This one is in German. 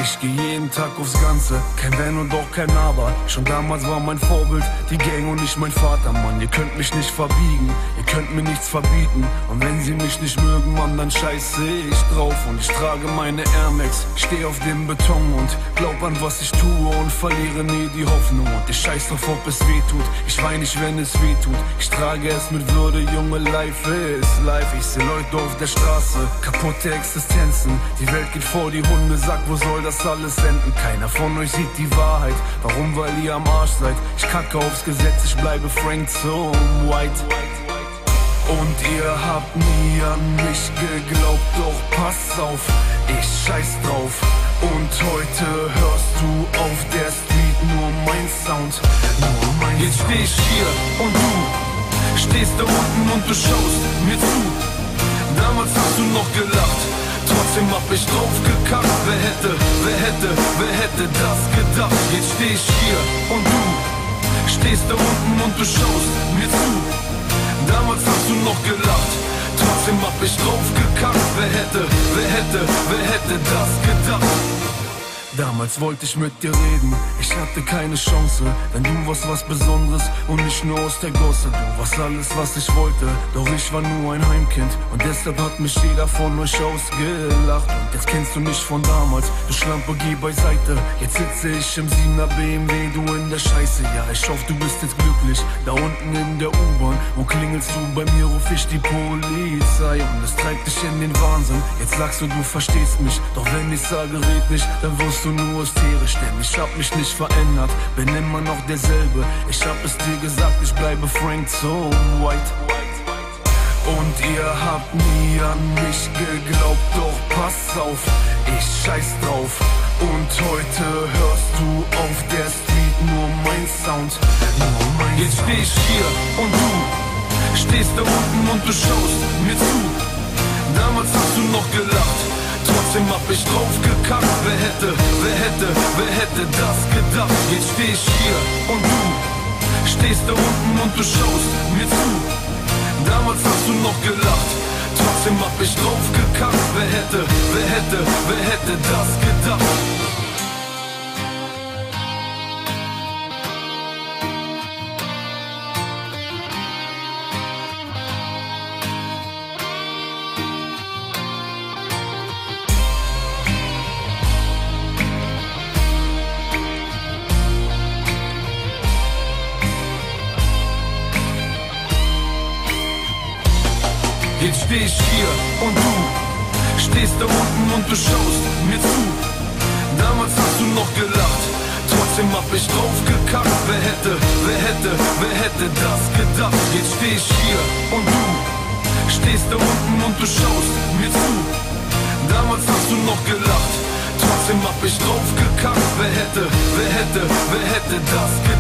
Ich geh jeden Tag aufs Ganze, kein Wenn und auch kein Aber. Schon damals war mein Vorbild die Gang und nicht mein Vater, Mann. Ihr könnt mich nicht verbiegen, ihr könnt mir nichts verbieten. Und wenn sie mich nicht mögen, Mann, dann scheiße ich drauf. Und ich trage meine Air Max, steh auf dem Beton und glaub an was ich tue und verliere nie die Hoffnung. Und ich scheiß drauf, ob es weh tut, ich wein nicht, wenn es weh tut. Ich trage es mit Würde, Junge, life ist life. Ich seh Leute auf der Straße, kaputte Existenzen. Die Welt geht vor die Hunde, sagt, wo soll das alles enden? Keiner von euch sieht die Wahrheit, warum? Weil ihr am Arsch seid. Ich kacke aufs Gesetz, ich bleibe Frank zum White. Und ihr habt nie an mich geglaubt, doch pass auf, ich scheiß drauf. Und heute hörst du auf der Street nur mein Sound, nur mein Jetzt steh ich hier und du stehst da unten und du schaust mir zu. Damals hast du noch gelacht, trotzdem hab ich drauf gekackt. Wer hätte das gedacht? Jetzt steh ich hier und du stehst da unten und du schaust mir zu. Damals hast du noch gelacht, trotzdem hab ich drauf gekackt. Wer hätte das gedacht? Damals wollte ich mit dir reden, ich hatte keine Chance, denn du warst was Besonderes und nicht nur aus der Gosse. Du warst alles, was ich wollte, doch ich war nur ein Heimkind und deshalb hat mich jeder von euch ausgelacht. Und jetzt kennst du mich von damals, du Schlampe, geh beiseite. Jetzt sitze ich im 7er BMW, du in der Scheiße. Ja, ich hoffe, du bist jetzt glücklich, da unten in der U-Bahn. Wo klingelst du? Bei mir ruf ich die Polizei und es treibt dich in den Wahnsinn. Jetzt sagst du, du verstehst mich, doch wenn ich sage, red nicht, dann wirst du nur hysterisch, denn ich hab mich nicht verändert, bin immer noch derselbe. Ich hab es dir gesagt, ich bleibe Frank zum White. Und ihr habt nie an mich geglaubt, doch pass auf, ich scheiß drauf. Und heute hörst du auf der Street nur mein Sound, nur mein Jetzt steh ich hier und du stehst da unten und du schaust mir zu. Damals hast du noch gelacht, trotzdem hab ich drauf gekackt. Wer hätte das gedacht? Jetzt steh ich hier und du stehst da unten und du schaust mir zu. Damals hast du noch gelacht, trotzdem hab ich drauf gekackt. Wer hätte das gedacht? Jetzt steh ich hier und du stehst da unten und du schaust mir zu. Damals hast du noch gelacht, trotzdem hab ich drauf gekackt. Wer hätte das gedacht? Jetzt steh ich hier und du stehst da unten und du schaust mir zu. Damals hast du noch gelacht, trotzdem hab ich drauf gekackt. Wer hätte das gedacht?